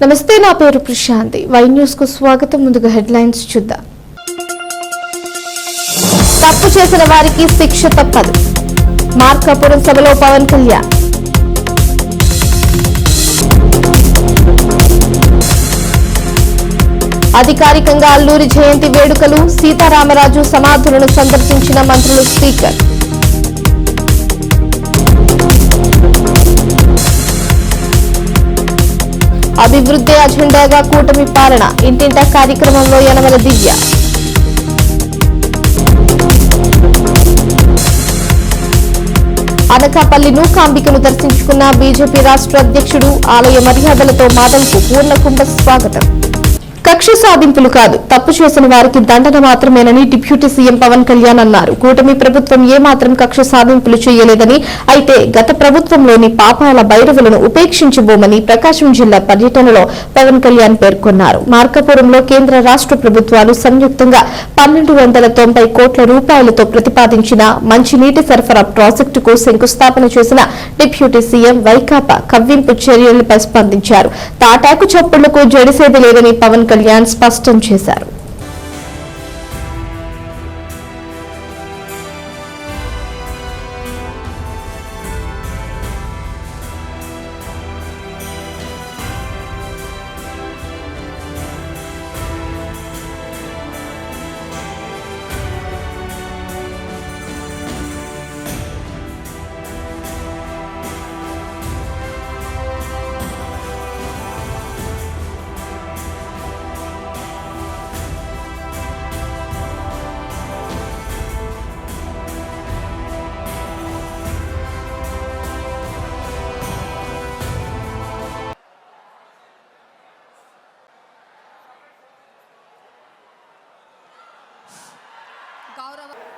నమస్తే, నా పేరు ప్రశాంతి. వై న్యూస్ కు స్వాగతం. ముందుగా హెడ్లైన్స్ చూద్దాం. తప్పు చేసిన వారికి శిక్ష తప్పదు. మార్కాపురం సభలో పవన్ కళ్యాణ్. అధికారికంగా అల్లూరి జయంతి వేడుకలు. సీతారామరాజు సమాధులను సందర్శించిన మంత్రులు, స్పీకర్. అభివృద్ధి అజెండాగా కూటమి పాలన. ఇంటింటా కార్యక్రమంలో యనమల దివ్య. అనకాపల్లి నూకాంబికను దర్శించుకున్న బీజేపీ రాష్ట్ర అధ్యక్షుడు. ఆలయ మర్యాదలతో మాటలకు పూర్ణకుంభ స్వాగతం. కక్ష సాధింపులు కాదు, తప్పు చేసిన వారికి దండన మాత్రమేనని డిప్యూటీ సీఎం పవన్ కళ్యాణ్ అన్నారు. కూటమి ప్రభుత్వం ఏమాత్రం కక్ష సాధింపులు చేయలేదని, అయితే గత ప్రభుత్వంలోని పాపాల భైరవులను ఉపేక్షించబోమని ప్రకాశం జిల్లా పర్యటనలో పవన్ కళ్యాణ్ పేర్కొన్నారు. మార్కాపురంలో కేంద్ర రాష్ట్ర ప్రభుత్వాలు సంయుక్తంగా 1290 కోట్ల రూపాయలతో ప్రతిపాదించిన మంచినీటి సరఫరా ప్రాజెక్టుకు శంకుస్థాపన చేసిన డిప్యూటీ సీఎం వైకాపా కవ్వింపు చర్యలపై స్పందించారు. తాటాకు చప్పుళ్లకు జడిసేది లేదని పవన్ కళ్యాణ్ స్పష్టం చేశారు.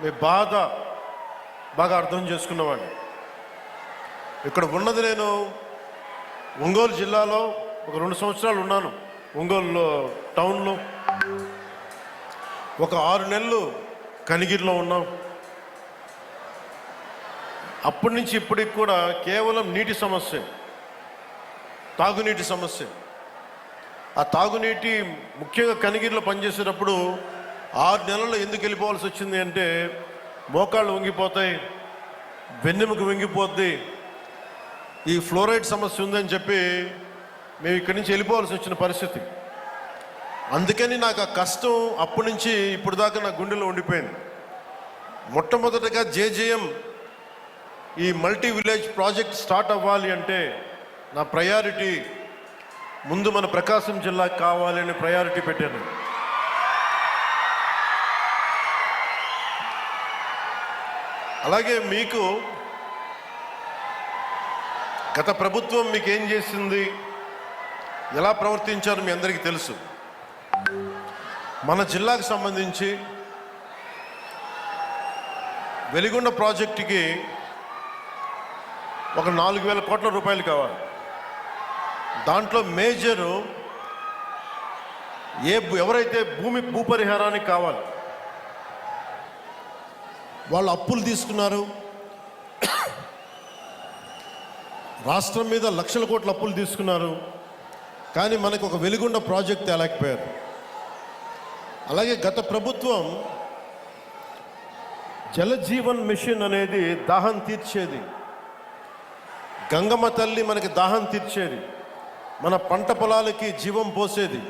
మీ బాధ బాగా అర్థం చేసుకున్నవాడిని. ఇక్కడ ఉన్నది నేను ఒంగోలు జిల్లాలో ఒక 2 సంవత్సరాలు ఉన్నాను. ఒంగోలు టౌన్లో ఒక 6 నెలలు కనిగిరిలో ఉన్నాం. అప్పటి నుంచి ఇప్పటికి కూడా కేవలం నీటి సమస్య, తాగునీటి సమస్య. ఆ తాగునీటి ముఖ్యంగా కనిగిరిలో పనిచేసేటప్పుడు 6 నెలల్లో ఎందుకు వెళ్ళిపోవాల్సి వచ్చింది అంటే, మోకాళ్ళు వంగిపోతాయి, వెన్నెముక వంగిపోద్ది, ఈ ఫ్లోరైడ్ సమస్య ఉందని చెప్పి మేము ఇక్కడి నుంచి వెళ్ళిపోవాల్సి వచ్చిన పరిస్థితి. అందుకని నాకు ఆ కష్టం అప్పటి నుంచి ఇప్పుడు దాకా నా గుండెలో ఉండిపోయింది. మొట్టమొదటగా జేజేఎం ఈ మల్టీ విలేజ్ ప్రాజెక్ట్ స్టార్ట్ అవ్వాలి అంటే నా ప్రయారిటీ ముందు మన ప్రకాశం జిల్లాకు కావాలి అని ప్రయారిటీ పెట్టాను. అలాగే మీకు గత ప్రభుత్వం మీకు ఏం చేసింది, ఎలా ప్రవర్తించారో మీ అందరికీ తెలుసు. మన జిల్లాకు సంబంధించి వెలిగొండ ప్రాజెక్టుకి ఒక 4,000 కోట్ల రూపాయలు కావాలి. దాంట్లో మేజరు ఎవరైతే భూపరిహారానికి కావాలి వాళ్ళు అప్పులు తీసుకున్నారు. రాష్ట్రం మీద లక్షల కోట్ల అప్పులు తీసుకున్నారు. కానీ మనకు ఒక వెలిగొండ ప్రాజెక్ట్ తేలేకపోయారు. అలాగే గత ప్రభుత్వం జలజీవన్ మిషన్ అనేది దాహం తీర్చేది. గంగమ్మ తల్లి మనకి దాహం తీర్చేది, మన పంట పొలాలకి జీవం పోసేది,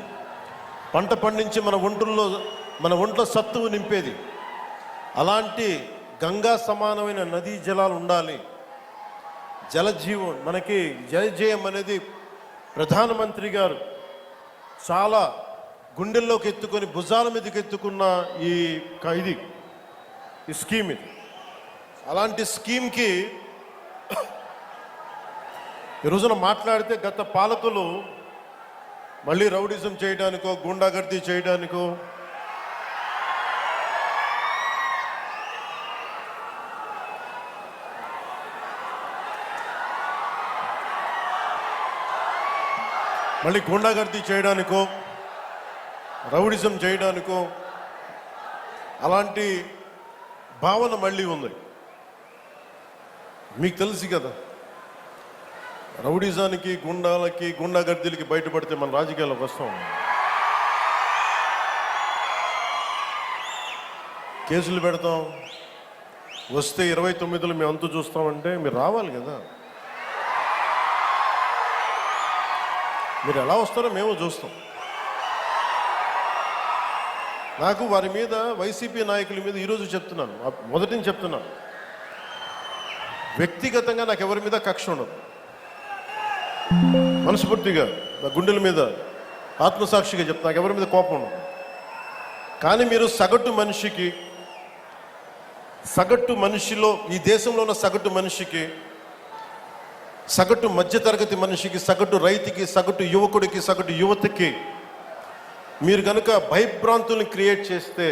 పంట పండించి మన ఒంట్లో సత్తువు నింపేది. అలాంటి గంగా సమానమైన నదీ జలాలు ఉండాలి. జలజీవన్ మనకి జలజేయం అనేది ప్రధానమంత్రి గారు చాలా గుండెల్లోకి ఎత్తుకొని భుజాల మీదకి ఎత్తుకున్న ఈ స్కీమ్ ఇది. అలాంటి స్కీమ్కి ఈ రోజున మాట్లాడితే గత పాలకులు మళ్ళీ రౌడిజం చేయడానికో, గుండాగర్దీ చేయడానికో, మళ్ళీ గుండాగర్దీ చేయడానికో, రౌడిజం చేయడానికో అలాంటి భావన మళ్ళీ ఉంది. మీకు తెలుసు కదా, రౌడీజానికి, గుండాలకి, గుండాగర్దీలకి బయటపడితే మన రాజకీయాల్లోకి వస్తాం. కేసులు పెడతాం, వస్తే 29లో మేము అంతు చూస్తామంటే మీరు రావాలి కదా. మీరు ఎలా వస్తారో మేము చూస్తాం. నాకు వారి మీద, వైసీపీ నాయకుల మీద ఈరోజు చెప్తున్నాను, మొదటి నుంచి చెప్తున్నాను, వ్యక్తిగతంగా నాకు ఎవరి మీద కక్ష ఉండదు. మనస్ఫూర్తిగా నా గుండెల మీద ఆత్మసాక్షిగా చెప్తా, నాకు ఎవరి మీద కోపం ఉండదు. కానీ మీరు సగటు మనిషిలో, ఈ దేశంలో ఉన్న సగటు మనిషికి, సగటు మధ్యతరగతి మనిషికి, సగటు రైతుకి, సగటు యువకుడికి, సగటు యువతకి మీరు కనుక భయభ్రాంతుల్ని క్రియేట్ చేస్తే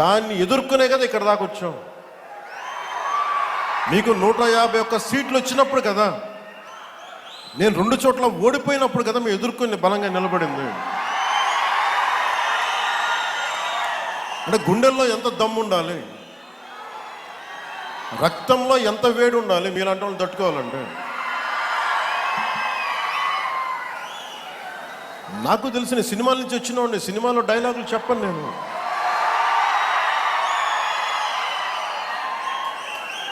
దాన్ని ఎదుర్కొనే కదా ఇక్కడ దాకా వచ్చాం. మీకు 151 సీట్లు వచ్చినప్పుడు కదా, నేను 2 చోట్ల ఓడిపోయినప్పుడు కదా మేము ఎదుర్కొని బలంగా నిలబడింది. అంటే గుండెల్లో ఎంత దమ్ము ఉండాలి, రక్తంలో ఎంత వేడి ఉండాలి మీలాంటి వాళ్ళు తట్టుకోవాలంటే. నాకు తెలిసిన సినిమాల నుంచి వచ్చిన సినిమాలో డైలాగులు చెప్పను నేను.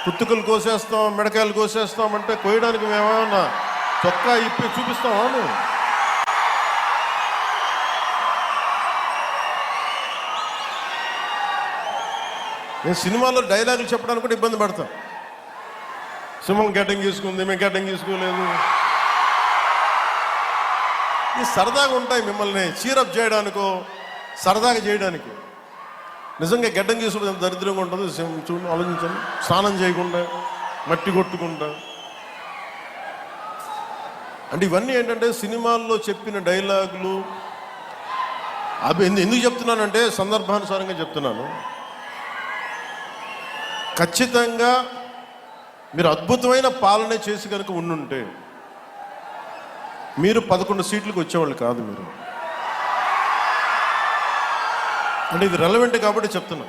పుత్తుకలు కోసేస్తాం, మిడకాయలు కోసేస్తాం అంటే కోయడానికి మేమేమన్నా చొక్కా ఇప్పి చూపిస్తామా? నేను సినిమాలో డైలాగులు చెప్పడానికి కూడా ఇబ్బంది పడతాం. సింహం గడ్డం గీసుకుంది, మేము గడ్డం గీసుకోలేదు. ఇది సరదాగా ఉంటాయి, మిమ్మల్ని చీరప్ చేయడానికో సరదాగా చేయడానికి. నిజంగా గడ్డం గీసుకోవడం దరిద్రంగా ఉంటుంది. చూడండి, ఆలోచించండి. స్నానం చేయకుండా, మట్టి కొట్టుకుంటా. అంటే ఇవన్నీ ఏంటంటే సినిమాల్లో చెప్పిన డైలాగులు. అవి ఎందుకు చెప్తున్నానంటే సందర్భానుసారంగా చెప్తున్నాను. ఖచ్చితంగా మీరు అద్భుతమైన పాలన చేసి కనుక ఉండుంటే మీరు 11 సీట్లకు వచ్చేవాళ్ళు కాదు. మీరు అంటే ఇది రెలవెంట్ కాబట్టి చెప్తున్నా.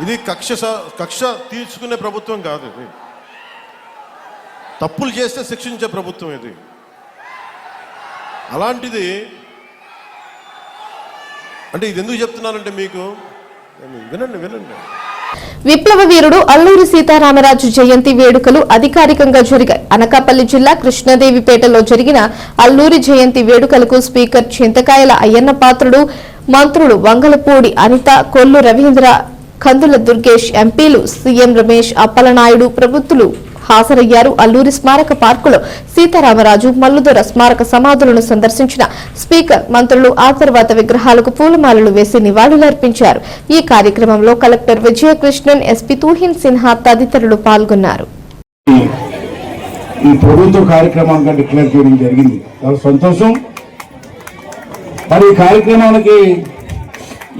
ఇది కక్ష తీర్చుకునే ప్రభుత్వం కాదు. ఇది తప్పులు చేస్తే శిక్షించే ప్రభుత్వం ఇది. అలాంటిది అంటే ఇది ఎందుకు చెప్తున్నానంటే మీకు వినండి. విప్లవ వీరుడు అల్లూరి సీతారామరాజు జయంతి వేడుకలు అధికారికంగా జరిగాయి. అనకాపల్లి జిల్లా కృష్ణదేవిపేటలో జరిగిన అల్లూరి జయంతి వేడుకలకు స్పీకర్ చింతకాయల అయ్యన్న పాత్రుడు, మంత్రులు వంగలపూడి అనిత, కొల్లు రవీంద్ర, కందుల దుర్గేష్, ఎంపీలు సీఎం రమేష్, అప్పలనాయుడు ప్రభుత్వలు హాజరయ్యారు. అల్లూరి స్మారక పార్కులో సీతారామరాజు, మల్లుదొర స్మారక సమాధులను సందర్శించిన స్పీకర్, మంత్రులు ఆ తర్వాత విగ్రహాలకు పూలమాలలు వేసి నివాళులర్పించారు. ఈ కార్యక్రమంలో కలెక్టర్ విజయకృష్ణన్, ఎస్పీ తూహిన్ సిన్హా తదితరులు పాల్గొన్నారు. ఈ ప్రభుత్వ కార్యక్రమాన్ని డిక్లేర్ చేయడం జరిగింది, చాలా సంతోషం. మరి ఈ కార్యక్రమానికి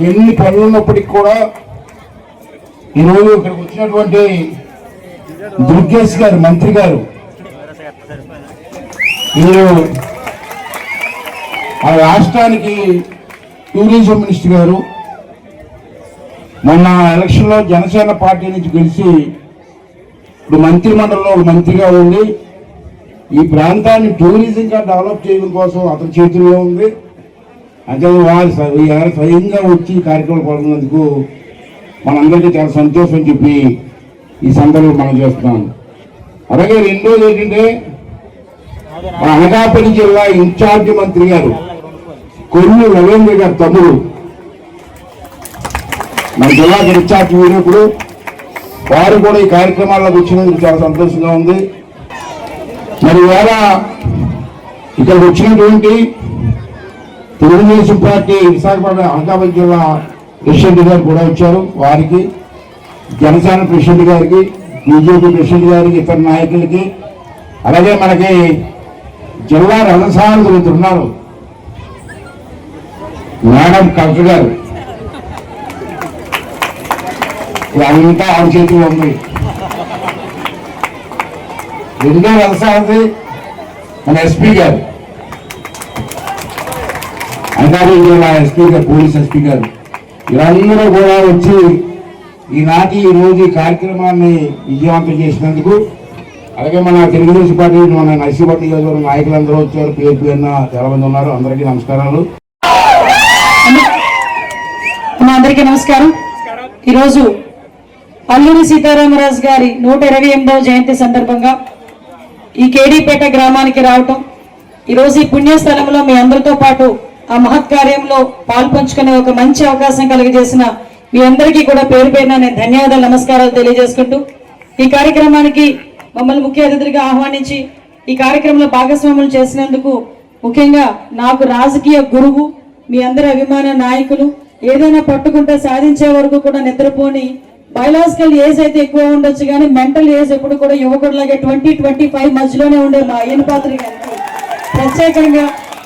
ఎన్ని పనులు ఉన్నప్పటికీ కూడా ఈరోజు ఇక్కడికి వచ్చినటువంటి దుర్గేష్ గారు, మంత్రి గారు, వీరు ఆ రాష్ట్రానికి టూరిజం మినిస్టర్ గారు, మొన్న ఎలక్షన్లో జనసేన పార్టీ నుంచి గెలిచి ఇప్పుడు మంత్రిమండలిలో ఒక మంత్రిగా ఉండి ఈ ప్రాంతాన్ని టూరిజంగా డెవలప్ చేయడం కోసం అతని చేతుల్లో ఉంది. అంటే వారు స్వయంగా వచ్చి ఈ కార్యక్రమం పాల్గొన్నందుకు మనందరికీ చాలా సంతోషం చెప్పి ఈ సందర్భంలో మనం చేస్తున్నాం. అలాగే రెండోది ఏంటంటే మన అనకాపల్లి జిల్లా ఇన్ఛార్జి మంత్రి గారు కొల్లు రవీంద్ర గారు తమ్ముడు మన జిల్లాకి ఇన్ఛార్జ్ వీరుడు, వారు కూడా ఈ కార్యక్రమాల్లోకి వచ్చినందుకు చాలా సంతోషంగా ఉంది. మరి ఇవాళ ఇక్కడికి వచ్చినటువంటి తెలుగుదేశం పార్టీ విశాఖపట్నం అనకాపల్లి జిల్లా ప్రెసిడెంట్ గారు కూడా వచ్చారు. వారికి, జనసేన ప్రెసిడెంట్ గారికి, బీజేపీ ప్రెసిడెంట్ గారికి, ఇతర నాయకులకి, అలాగే మనకి జిల్లా రథసారథులు ఉన్నారు మేడం కలెక్టర్ గారు, అంతా ఆవిడ చేతిలో ఉంది. రెండో రథసారథి మన ఎస్పీ గారు, అనకాపల్లి జిల్లా ఎస్పీ గారు, పోలీస్ ఎస్పీ గారు, వీరందరూ కూడా వచ్చి ఈనాటి ఈరోజు ఈ కార్యక్రమాన్ని విజయవంతం చేసినందుకు అలాగే మన తెలుగుదేశం పార్టీ మన నర్సీపట్నం నియోజకవర్గం నాయకులందరూ వచ్చారు, పేరు పేరున చాలా మంది ఉన్నారు. అందరికీ నమస్కారాలు. అందరికీ నమస్కారం. ఈరోజు అల్లూరి సీతారామరాజు గారి 128వ జయంతి సందర్భంగా ఈ కేడీపేట గ్రామానికి రావటం, ఈరోజు ఈ పుణ్యస్థలంలో మీ అందరితో పాటు ఆ మహత్ కార్యంలో పాల్పంచుకునే ఒక మంచి అవకాశం కలిగజేసిన మీ అందరికీ కూడా పేరు పేరున నేను ధన్యవాదాలు, నమస్కారాలు తెలియజేసుకుంటూ ఈ కార్యక్రమానికి మమ్మల్ని ముఖ్య అతిథులుగా ఆహ్వానించి ఈ కార్యక్రమంలో భాగస్వాములు చేసినందుకు ముఖ్యంగా నాకు రాజకీయ గురువు, మీ అందరి అభిమాన నాయకులు, ఏదైనా పట్టుకుంటే సాధించే వరకు కూడా నిద్రపోని బయలాజికల్ ఏజ్ అయితే ఎక్కువ ఉండొచ్చు కానీ మెంటల్ ఏజ్ ఎప్పుడు కూడా యువకుడిలాగే 20-25 మధ్యలోనే ఉండే మా అయ్యనపాత్రి గారికి ప్రత్యేకంగా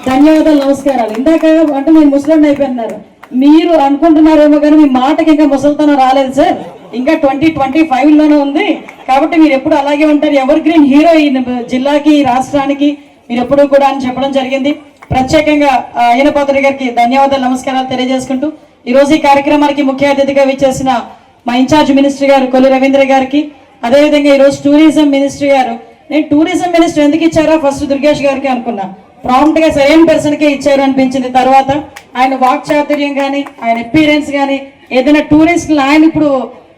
ధన్యవాదాలు, నమస్కారాలు. ఇందాక అంటే నేను ముసలిని అయిపోయినారు, మీరు అనుకుంటున్నారేమో కానీ మీ మాటకి ఇంకా ముసలితనం రాలేదు సార్, ఇంకా 2025లోనే ఉంది. కాబట్టి మీరు ఎప్పుడు అలాగే ఉంటారు, ఎవర్ గ్రీన్ హీరో ఈ జిల్లాకి, రాష్ట్రానికి మీరు ఎప్పుడు కూడా అని చెప్పడం జరిగింది. ప్రత్యేకంగా అయ్యనపాత్రి గారికి ధన్యవాదాలు, నమస్కారాలు తెలియజేసుకుంటూ ఈరోజు ఈ కార్యక్రమానికి ముఖ్య అతిథిగా విచ్చేసిన మా ఇన్ఛార్జ్ మినిస్టర్ గారు కొల్లు రవీంద్ర గారికి, అదేవిధంగా ఈరోజు టూరిజం మినిస్టర్ గారు, నేను టూరిజం మినిస్టర్ ఎందుకు ఇచ్చారో ఫస్ట్ దుర్గేష్ గారికి అనుకున్నా, ప్రాంప్ట్ గా సరైన పర్సన్ కే ఇచ్చారు అనిపించింది. తర్వాత ఆయన వాక్చాతుర్యం కానీ, ఆయన ఎక్స్పీరియన్స్ కానీ, ఏదైనా టూరిస్టులు ఆయన ఇప్పుడు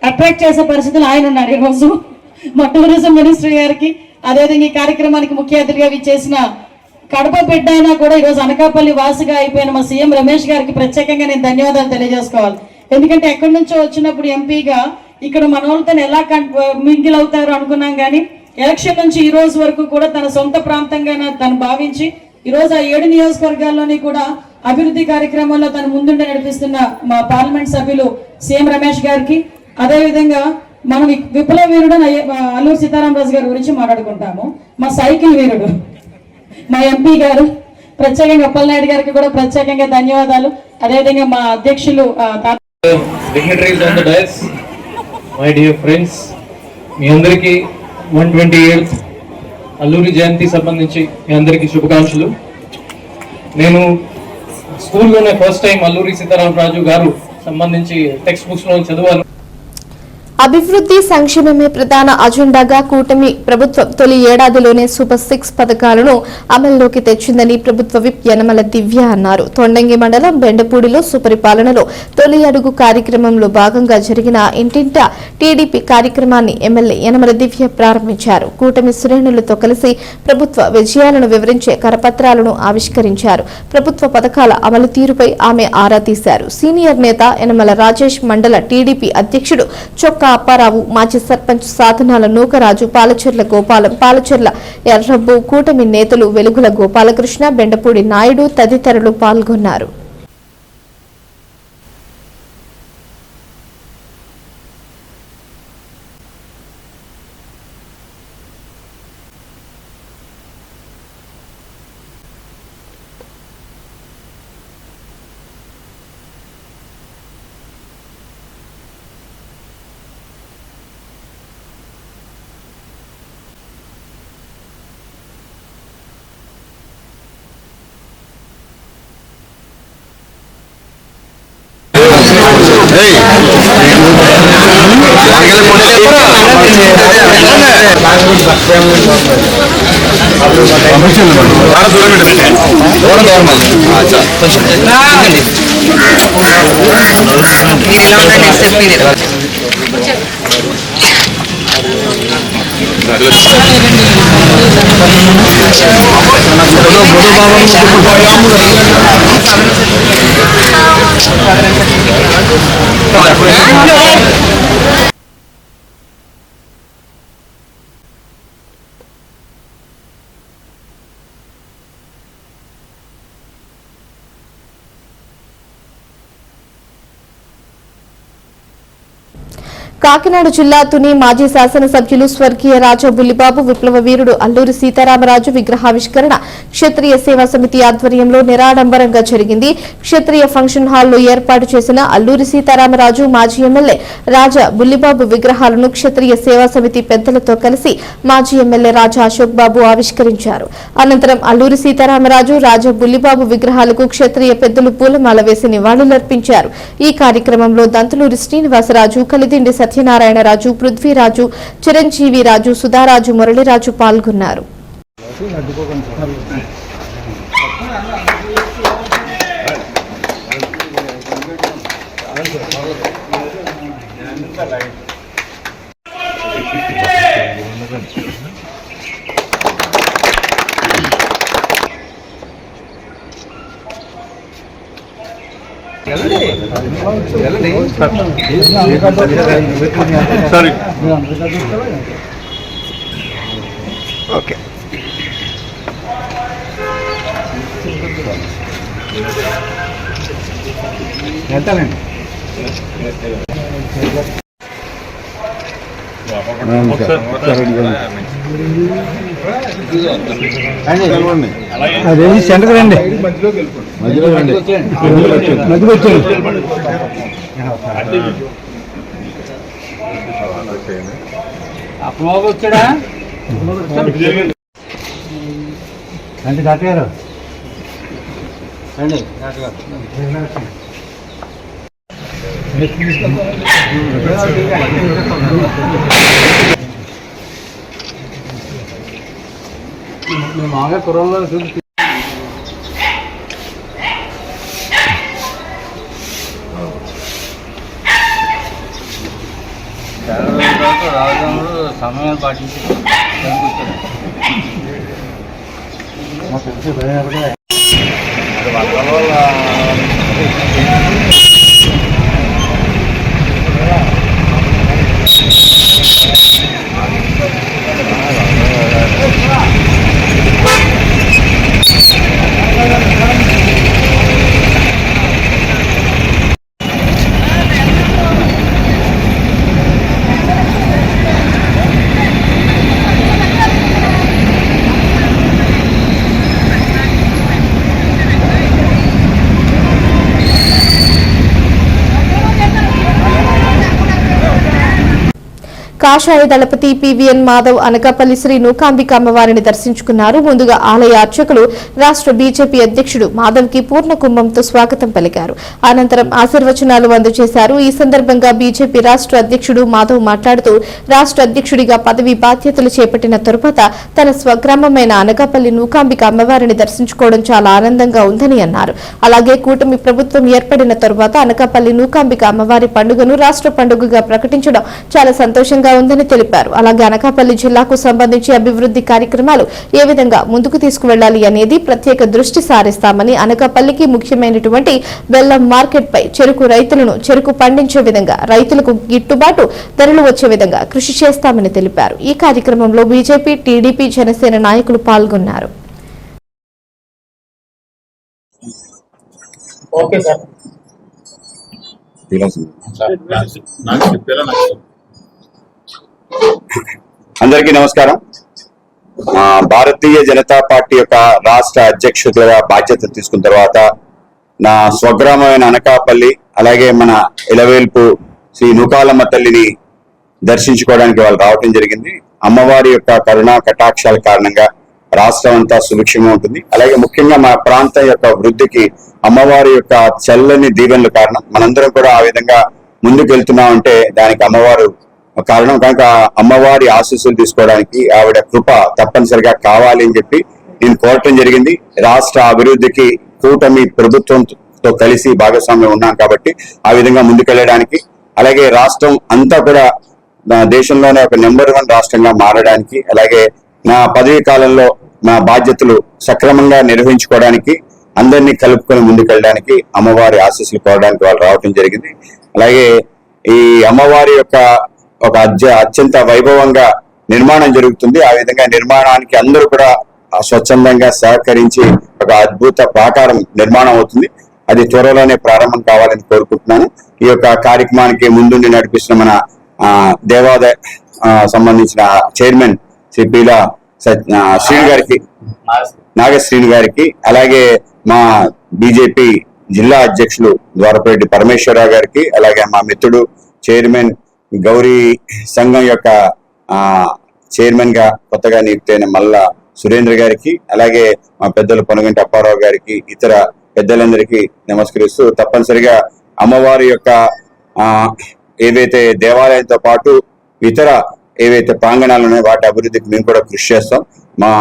అట్రాక్ట్ చేసే పరిస్థితులు ఆయన ఉన్నారు. ఈరోజు మా టూరిజం మినిస్టర్ గారికి, అదేవిధంగా ఈ కార్యక్రమానికి ముఖ్య అతిథిగా విచ్చేసిన కడప బిడ్డ అయినా కూడా ఈరోజు అనకాపల్లి వాసిగా అయిపోయిన మా సీఎం రమేష్ గారికి ప్రత్యేకంగా నేను ధన్యవాదాలు తెలియజేసుకోవాలి. ఎందుకంటే ఎక్కడి నుంచో వచ్చినప్పుడు ఎంపీగా ఇక్కడ మన వాళ్ళతో ఎలా మింగిల్ అవుతారు అనుకున్నాం, కానీ ఎలక్షన్ నుంచి ఈ రోజు వరకు కూడా తన సొంత ప్రాంతంగా తను భావించి ఈరోజు ఆ 7 నియోజకవర్గాల్లోని కూడా అభివృద్ధి కార్యక్రమాల్లో తను ముందుండి నడిపిస్తున్న మా పార్లమెంట్ సభ్యులు సీఎం రమేష్ గారికి, అదేవిధంగా మనం విప్లవ వీరుడు అల్లూరి సీతారామరాజు గారి గురించి మాట్లాడుకుంటాము, మా సైకిల్ వీరుడు మా ఎంపీ గారు, ప్రత్యేకంగా అప్పలనాయుడు గారికి కూడా ప్రత్యేకంగా ధన్యవాదాలు. అదేవిధంగా మా అధ్యక్షులు dignitaries on the dais, my dear friends, మీ అందరికీ 128th అల్లూరి జయంతి సంబంధించి మీ అందరికీ శుభాకాంక్షలు. నేను స్కూల్లోనే ఫస్ట్ టైం అల్లూరి సీతారామరాజు గారు సంబంధించి టెక్స్ట్ బుక్స్ లో చదివాను. అభివృద్ధి సంక్షేమమే ప్రధాన అజెండాగా కూటమి ప్రభుత్వం తొలి ఏడాదిలోనే సూపర్ 6 పథకాలను అమల్లోకి తెచ్చిందని ప్రభుత్వ విప్ యనమల దివ్య అన్నారు. తొండంగి మండలం బెండపూడిలో సుపరిపాలనలో తొలి అడుగు కార్యక్రమంలో భాగంగా జరిగిన ఇంటింట టీడీపీ కార్యక్రమాన్ని ఎమ్మెల్యే యనమల దివ్య ప్రారంభించారు. కూటమి శ్రేణులతో కలిసి ప్రభుత్వ విజయాలను వివరించే కరపత్రాలను ఆవిష్కరించారు. ప్రభుత్వ పథకాల అమలు తీరుపై ఆమె ఆరా తీశారు. సీనియర్ నేత యనమల రాజేష్, మండల టీడీపీ అధ్యక్షుడు చొక్కా అప్పారావు, మాజీ సర్పంచ్ సాధనాల నూకరాజు, పాలచెర్ల గోపాలం, పాలచెర్ల ఎర్రబ్బు, కూటమి నేతలు వెలుగుల గోపాలకృష్ణ, బెండపూడి నాయుడు తదితరులు పాల్గొన్నారు. కాకినాడ జిల్లా తుని మాజీ శాసనసభ్యులు స్వర్గీయ రాజా బుల్లిబాబు, విప్లవ వీరుడు అల్లూరి సీతారామరాజు విగ్రహావిష్కరణ క్షత్రియ సేవా సమితి ఆధ్వర్యంలో నిరాడంబరంగా జరిగింది. క్షత్రియ ఫంక్షన్ హాల్లో ఏర్పాటు చేసిన అల్లూరి సీతారామరాజు, మాజీ ఎమ్మెల్యే రాజా బుల్లిబాబు విగ్రహాలను క్షత్రియ సేవా సమితి పెద్దలతో కలిసి మాజీ ఎమ్మెల్యే రాజా అశోక్ బాబు ఆవిష్కరించారు. అనంతరం అల్లూరి సీతారామరాజు, రాజా బుల్లిబాబు విగ్రహాలకు క్షత్రియ పెద్దలు పూలమాల వేసి నివాళులర్పించారు. ఈ కార్యక్రమంలో దంతులూరి శ్రీనివాసరాజు, కలిదిండి సత్యనారాయణరాజు, పృథ్వీరాజు, చిరంజీవి రాజు, సుధారాజు, మురళీరాజు పాల్గొన్నారు. ఓకే ఎంతలేండి అదేమి సెంటర్ రండి మధ్యలో రండి మధ్యలో వచ్చాను అప్పుడు వచ్చాడా అంటే డాక్టర్ గారు రండి డాక్టర్ గారు మామూలుగా కుర్రల్లో చూసి రాజధానులు సమయం పాటించి కాషాయ దళపతి పివిఎన్ మాధవ్ అనకాపల్లి శ్రీ నూకాంబిక అమ్మవారిని దర్శించుకున్నారు. ముందుగా ఆలయ అర్చకులు రాష్ట్ర బీజేపీ అధ్యక్షుడు మాధవ్ కి పూర్ణ కుంభంతో స్వాగతం పలికారు. అనంతరం ఆశీర్వచనాలు అందజేశారు. ఈ సందర్భంగా బీజేపీ రాష్ట్ర అధ్యక్షుడు మాధవ్ మాట్లాడుతూ రాష్ట్ర అధ్యక్షుడిగా పదవి బాధ్యతలు చేపట్టిన తరువాత తన స్వగ్రామమైన అనకాపల్లి నూకాంబిక అమ్మవారిని దర్శించుకోవడం చాలా ఆనందంగా ఉందని అన్నారు. అలాగే కూటమి ప్రభుత్వం ఏర్పడిన తరువాత అనకాపల్లి నూకాంబిక అమ్మవారి పండుగను రాష్ట్ర పండుగగా ప్రకటించడం చాలా సంతోషంగా ఉందని తెలిపారు. అలాగే అనకాపల్లి జిల్లాకు సంబంధించి అభివృద్ధి కార్యక్రమాలు ఏ విధంగా ముందుకు తీసుకువెళ్లాలి అనేది ప్రత్యేక దృష్టి సారిస్తామని, అనకాపల్లికి ముఖ్యమైనటువంటి బెల్లం మార్కెట్ పై చెరుకు రైతులను చెరుకు పండించే విధంగా రైతులకు గిట్టుబాటు ధరలు వచ్చే విధంగా కృషి చేస్తామని తెలిపారు. ఈ కార్యక్రమంలో బీజేపీ, టీడీపీ, జనసేన నాయకులు పాల్గొన్నారు. అందరికీ నమస్కారం. భారతీయ జనతా పార్టీ యొక్క రాష్ట్ర అధ్యక్షుడిగా బాధ్యత తీసుకున్న తర్వాత నా స్వగ్రామమైన అనకాపల్లి, అలాగే మన ఇలవేల్పు శ్రీ నూకాలమ్మ తల్లిని దర్శించుకోవడానికి వాళ్ళు రావటం జరిగింది. అమ్మవారి యొక్క కరుణా కటాక్షాల కారణంగా రాష్ట్రం అంతా సుభిక్షంగా ఉంటుంది. అలాగే ముఖ్యంగా మా ప్రాంతం యొక్క వృద్ధికి అమ్మవారి యొక్క చల్లని దీవెనల కారణం. మనందరం కూడా ఆ విధంగా ముందుకు వెళ్తున్నామంటే దానికి అమ్మవారు కారణం. కనుక అమ్మవారి ఆశీస్సులు తీసుకోవడానికి ఆవిడ కృప తప్పనిసరిగా కావాలి అని చెప్పి నేను కోరటం జరిగింది. రాష్ట్ర అభివృద్ధికి కూటమి ప్రభుత్వంతో కలిసి భాగస్వామ్యం ఉన్నాం కాబట్టి ఆ విధంగా ముందుకెళ్ళడానికి, అలాగే రాష్ట్రం అంతా కూడా దేశంలోనే ఒక నెంబర్ 1 రాష్ట్రంగా మారడానికి, అలాగే నా పదవీ కాలంలో నా బాధ్యతలు సక్రమంగా నిర్వహించుకోవడానికి, అందరినీ కలుపుకొని ముందుకెళ్ళడానికి అమ్మవారి ఆశీస్సులు కోరడానికి వాళ్ళు రావటం జరిగింది. అలాగే ఈ అమ్మవారి యొక్క ఒక అత్యంత వైభవంగా నిర్మాణం జరుగుతుంది. ఆ విధంగా నిర్మాణానికి అందరూ కూడా స్వచ్ఛందంగా సహకరించి ఒక అద్భుత ప్రాకారం నిర్మాణం అవుతుంది. అది త్వరలోనే ప్రారంభం కావాలని కోరుకుంటున్నాను. ఈ యొక్క కార్యక్రమానికి ముందుండి నడిపిస్తున్న మన దేవాదాయ సంబంధించిన చైర్మన్ శ్రీ పీలా శ్రీను గారికి, నాగశ్రీను గారికి, అలాగే మా బీజేపీ జిల్లా అధ్యక్షులు ద్వారపరెడ్డి పరమేశ్వరరావు గారికి, అలాగే మా మిత్రుడు చైర్మన్ గౌరీ సంఘం యొక్క చైర్మన్ గా కొత్తగా నియుక్తైన మల్లా సురేంద్ర గారికి, అలాగే మా పెద్దలు పొనగంటి అప్పారావు గారికి, ఇతర పెద్దలందరికీ నమస్కరిస్తూ తప్పనిసరిగా అమ్మవారి యొక్క ఏవైతే దేవాలయంతో పాటు ఇతర ఏవైతే ప్రాంగణాలు ఉన్నాయో వాటి అభివృద్ధికి మేము కూడా కృషి చేస్తాం. మా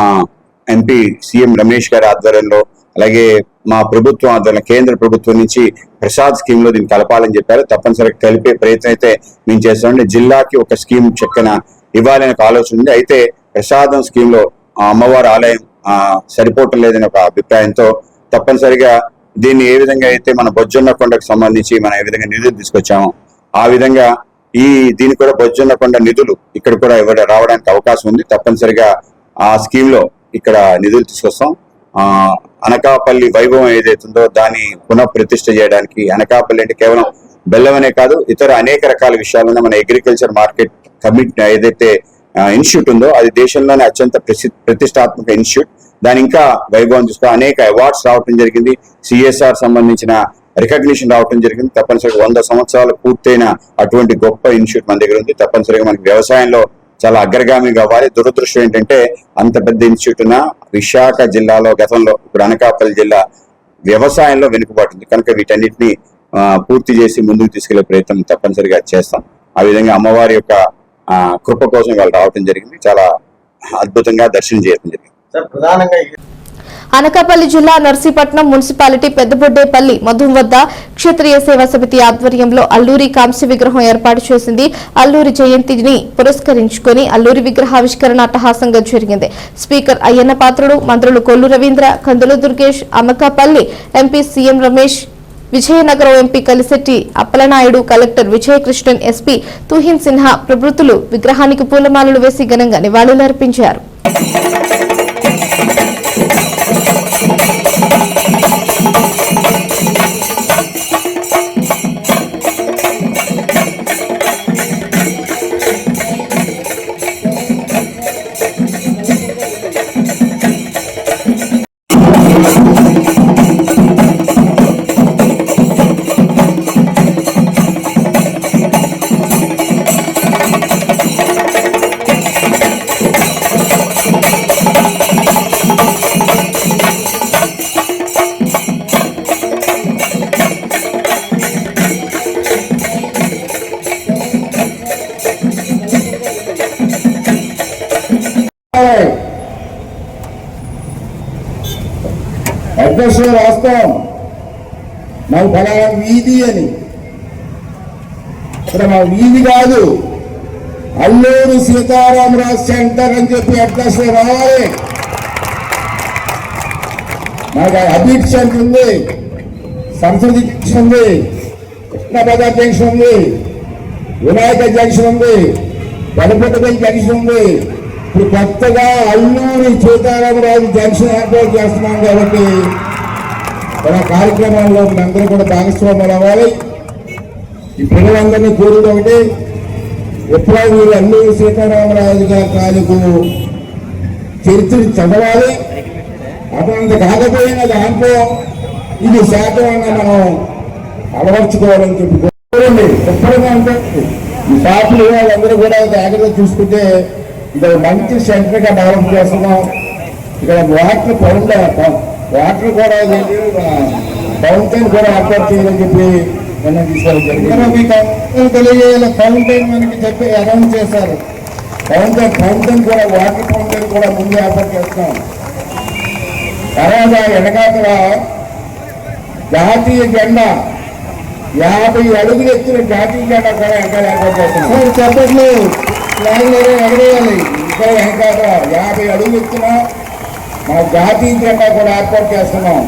ఎంపీ సీఎం రమేష్ గారి ఆధ్వర్యంలో, అలాగే మా ప్రభుత్వం ఆధ్వర్యంలో, కేంద్ర ప్రభుత్వం నుంచి ప్రసాద్ స్కీమ్ లో దీన్ని కలపాలని చెప్పారు. తప్పనిసరిగా కలిపే ప్రయత్నం అయితే మేము చేస్తామండి. జిల్లాకి ఒక స్కీమ్ చక్కన ఇవ్వాలనే ఒక ఆలోచన ఉంది. అయితే ప్రసాదం స్కీమ్ లో అమ్మవారి ఆలయం సరిపోవటం లేదని ఒక అభిప్రాయంతో తప్పనిసరిగా దీన్ని ఏ విధంగా అయితే మన బొజ్జన్న కొండకు సంబంధించి మనం ఏ విధంగా నిధులు తీసుకొచ్చామో ఆ విధంగా దీని కూడా బొజ్జన్న కొండ నిధులు ఇక్కడ కూడా రావడానికి అవకాశం ఉంది. తప్పనిసరిగా ఆ స్కీమ్ లో ఇక్కడ నిధులు తీసుకొస్తాం. అనకాపల్లి వైభవం ఏదైతుందో దాన్ని పునః ప్రతిష్ఠ చేయడానికి, అనకాపల్లి అంటే కేవలం బెల్లమనే కాదు ఇతర అనేక రకాల విషయాలను మన అగ్రికల్చర్ మార్కెట్ కమిటీ ఏదైతే ఇన్స్టిట్యూట్ ఉందో అది దేశంలోనే అత్యంత ప్రతిష్టాత్మక ఇన్స్టిట్యూట్. దాని ఇంకా వైభవం చూసుకో అనేక అవార్డ్స్ రావటం జరిగింది. సిఎస్ఆర్ సంబంధించిన రికగ్నిషన్ రావటం జరిగింది. తప్పనిసరిగా 100 సంవత్సరాలు పూర్తయిన అటువంటి గొప్ప ఇన్స్టిట్యూట్ మన దగ్గర ఉంది. తప్పనిసరిగా మనకి వ్యవసాయంలో చాలా అగ్రగామి కావాలి. దురదృష్టం ఏంటంటే అంత పెద్ద ఇన్స్టిట్యూట్ ఉన్న విశాఖ జిల్లాలో గతంలో ఇప్పుడు అనకాపల్లి జిల్లా వ్యవసాయంలో వెనుకబాటుంది. కనుక వీటన్నిటిని పూర్తి చేసి ముందుకు తీసుకెళ్లే ప్రయత్నం తప్పనిసరిగా చేస్తాం. ఆ విధంగా అమ్మవారి యొక్క కృప కోసం వాళ్ళు రావటం జరిగింది. చాలా అద్భుతంగా దర్శనం చేయడం జరిగింది. అనకాపల్లి జిల్లా నర్సీపట్నం మున్సిపాలిటీ పెద్దబొడ్డేపల్లి మధుం వద్ద క్షత్రియ సేవా సమితి ఆధ్వర్యంలో అల్లూరి కాంస్య విగ్రహం ఏర్పాటు చేసింది. అల్లూరి జయంతిని పురస్కరించుకుని అల్లూరి విగ్రహావిష్కరణ అట్టహాసంగా జరిగింది. స్పీకర్ అయ్యన్న పాత్రుడు, మంత్రులు Kollu Ravindra, Kandula Durgesh, Anakapalli MP CM Ramesh, Vizianagaram MP Kalisetti Appalanaidu, collector Vijayakrishnan, SP Tuhin Sinha ప్రభుత్తులు విగ్రహానికి పూలమాలలు వేసి ఘనంగా నివాళులర్పించారు. అడ్రస్లో రాస్తాం మాకు ఫలానా వీధి అని. ఇక్కడ మా వీధి కాదు, అల్లూరు సీతారామరాజు సెంటర్ అని చెప్పి అడ్రస్లో రావాలి. మాకు అబీట్ సెంటర్ ఉంది, సంస్కృతి జంక్షన్ ఉంది, కృష్ణపద జంక్షన్ ఉంది, వినాయక జంక్షన్ ఉంది, గణపతి జంక్షన్ ఉంది. ఇప్పుడు కొత్తగా అల్లూరి సీతారామరాజు జంక్షన్ ఏర్పాటు చేస్తున్నాం కాబట్టి మన కార్యక్రమాల్లో అందరూ కూడా భాగస్వాములు అవ్వాలి. ఈ పిల్లలందరినీ కోరేది ఒకటి, ఎప్పుడో మీరు అల్లూరి సీతారామరాజు గారి తాలూకు చరిత్ర చదవాలి. అటువంటి కాకపోయినా దాంట్లో ఇది శాతం అన్న మనం అలవర్చుకోవాలని చెప్పి కోరండి. శుభ్రంగా ఉంటుంది. ఈ షాపులు వాళ్ళందరూ కూడా జాగ్రత్తగా చూసుకుంటే ఇది మంచి సెంటర్ గా డెవలప్ చేస్తున్నాం. ఇక్కడ వాటర్ కూడా ఫౌంటైన్ కూడా ఏర్పాటు చేయాలని చెప్పి మనం తీసుకోవడం జరిగింది. తెలియజేయాలి. ఫౌంటైన్ మనకి చెప్పి అనౌన్స్ చేశారు. ఫౌంటైన్ కూడా వాటర్ ఫౌంటైన్ కూడా ముందు ఏర్పాటు చేస్తున్నాం. తర్వాత వెనకాతల జాతీయ జెండా 50 అడుగులు ఎత్తిన జాతీయ జెండా కూడా వెనకాల ఏర్పాటు చేస్తున్నాం. చెప్పట్లు ఎగరేయాలి. ఇంకా వెనకాల 50 అడుగులు ఎత్తిన మన జాతీయ జెండా కూడా ఏర్పాటు చేస్తున్నాం.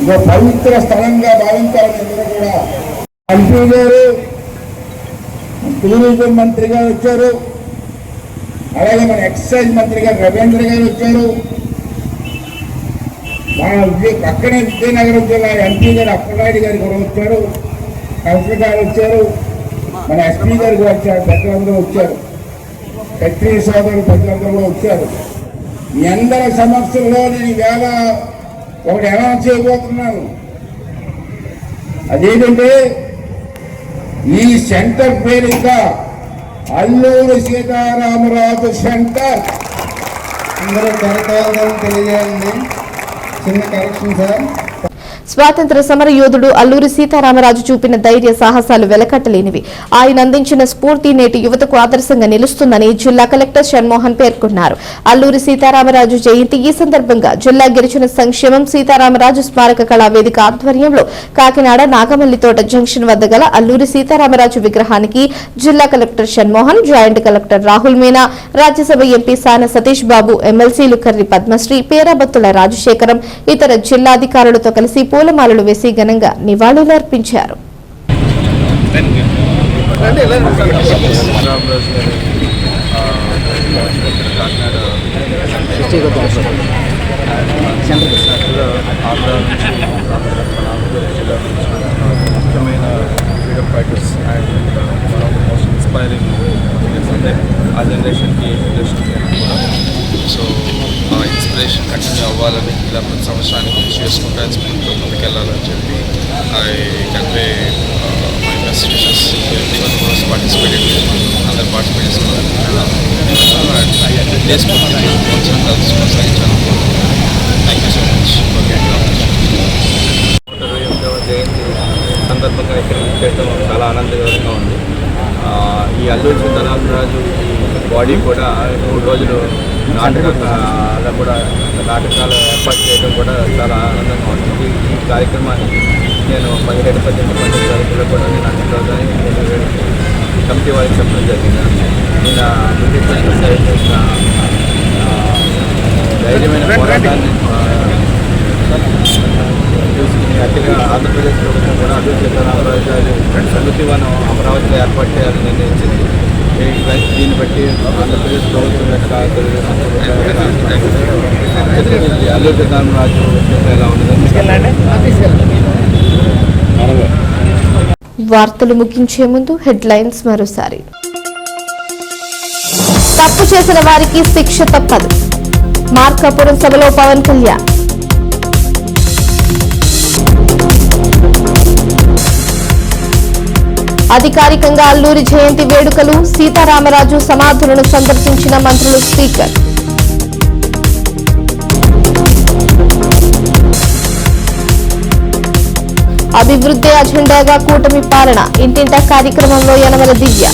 ఇదో పవిత్ర స్థలంగా భావించాలని అందరూ కూడా. ఎంపీ గారు, టూరిజం మంత్రి గారు వచ్చారు, అలాగే మన ఎక్సైజ్ మంత్రి గారు రవీంద్ర గారు వచ్చారు, మన పక్కనే విజయనగరం జిల్లా ఎంపీ గారు అప్పలనాయుడు గారు కూడా వచ్చారు, కలెక్టర్ గారు వచ్చారు, మన ఎస్పీ గారు కూడా వచ్చారు, పెద్దలందరూ వచ్చారు, క్షత్రియ సోదరులు పెద్దలందరూ కూడా వచ్చారు. మీ అందరి సమక్షంలో నేను వేళ ఒకటి అనౌన్స్ చేయబోతున్నాను. అదేంటంటే ఈ సెంటర్ పేరు ఇంకా అల్లూరి సీతారామరాజు సెంటర్. అందరూ కరెక్ట్గా తెలియజేయండి. చిన్న కరెక్షన్ సార్. స్వాతంత్ర సమర యోధుడు అల్లూరి సీతారామరాజు చూపిన ధైర్య సాహసాలు వెలకట్టలేనివి. ఆయన అందించిన స్ఫూర్తి నేటి యువతకు ఆదర్శంగా నిలుస్తుందని జిల్లా కలెక్టర్ షణ్మోహన్ పేర్కొన్నారు. అల్లూరి సీతారామరాజు జయంతి ఈ సందర్భంగా జిల్లా గిరిజన సంక్షేమం సీతారామరాజు స్మారక కళా వేదిక ఆధ్వర్యంలో కాకినాడ నాగమల్లితోట జంక్షన్ వద్ద గల అల్లూరి సీతారామరాజు విగ్రహానికి జిల్లా collector Shanmohan, joint collector Rahul Meena, Rajya Sabha MP సాన సతీష్ బాబు, ఎమ్మెల్సీలు కర్రి పద్మశ్రీ, పేరాబత్తుల రాజశేఖరం, ఇతర జిల్లాధికారులతో కలిసి పూలమాలలు వేసి ఘనంగా నివాళులర్పించారు. ముఖ్యమైన freedom fighters and one of the most inspiring ఆ జనరేషన్కి సో ఆ ఇన్స్పిరేషన్ కంటిన్యూ అవ్వాలని ఇలా ప్రతి సంవత్సరానికి చేసుకుంటూ ఇన్స్పిరేషన్తో ముందుకెళ్ళాలని చెప్పి I convey my best wishes participated అందరు పార్టిసిపేట్ చేసుకున్నారు కొనసాగించాను. Thank you so much. జయంతి సందర్భంగా ఇక్కడ చేయడం చాలా ఆనందకరంగా ఉంది. ఈ అల్లూరి సీతారామరాజు బాడీ కూడా 3 రోజులు నాటకాలు కూడా నాటకాలు ఏర్పాటు చేయడం కూడా చాలా ఆనందంగా ఉంటుంది. ఈ కార్యక్రమానికి నేను 17-18 తారీఖులో కూడా నేను అడ్డుకోవాలని కమిటీ వారికి చెప్పడం జరిగింది. నేను చేసిన ధైర్యమైన పోరాటాన్ని చూసుకుని అట్టిగా ఆంధ్రప్రదేశ్ ప్రభుత్వం కూడా అల్లూరి సీతారామరాజు గారి స్మృతి వనం అమరావతిలో ఏర్పాటు చేయాలని నిర్ణయించింది. దీన్ని బట్టి ఆంధ్రప్రదేశ్ ప్రభుత్వం యొక్క అల్లూరి సీతారామరాజు ఎలా ఉండదని వార్తలు ముగించే ముందు హెడ్లైన్స్ మరోసారి. తప్పు చేసిన వారికి శిక్ష తప్పదు. మార్కాపురం సభలో పవన్ కళ్యాణ్. అధికారికంగా అల్లూరి జయంతి వేడుకలు, సీతారామరాజు సమాధులను సందర్శించిన మంత్రులు, స్పీకర్. అభివృద్ధి అజెండాగా కూటమి పాలన, ఇంటింటా కార్యక్రమంలో యనమల దివ్య.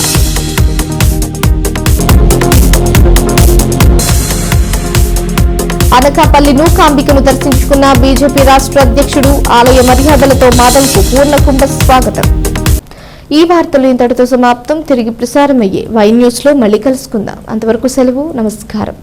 అనకాపల్లి నూకాంబికను దర్శించుకున్న బీజేపీ రాష్ట్ర అధ్యక్షుడు. ఆలయ మర్యాదలతో మాధవ్కు పూర్ణకుంభ స్వాగతం. ఈ వార్తలు ఇంతటితో సమాప్తం. తిరిగి ప్రసారమయ్యే వై న్యూస్ లో మళ్ళీ కలుసుకుందాం. అంతవరకు సెలవు. నమస్కారం.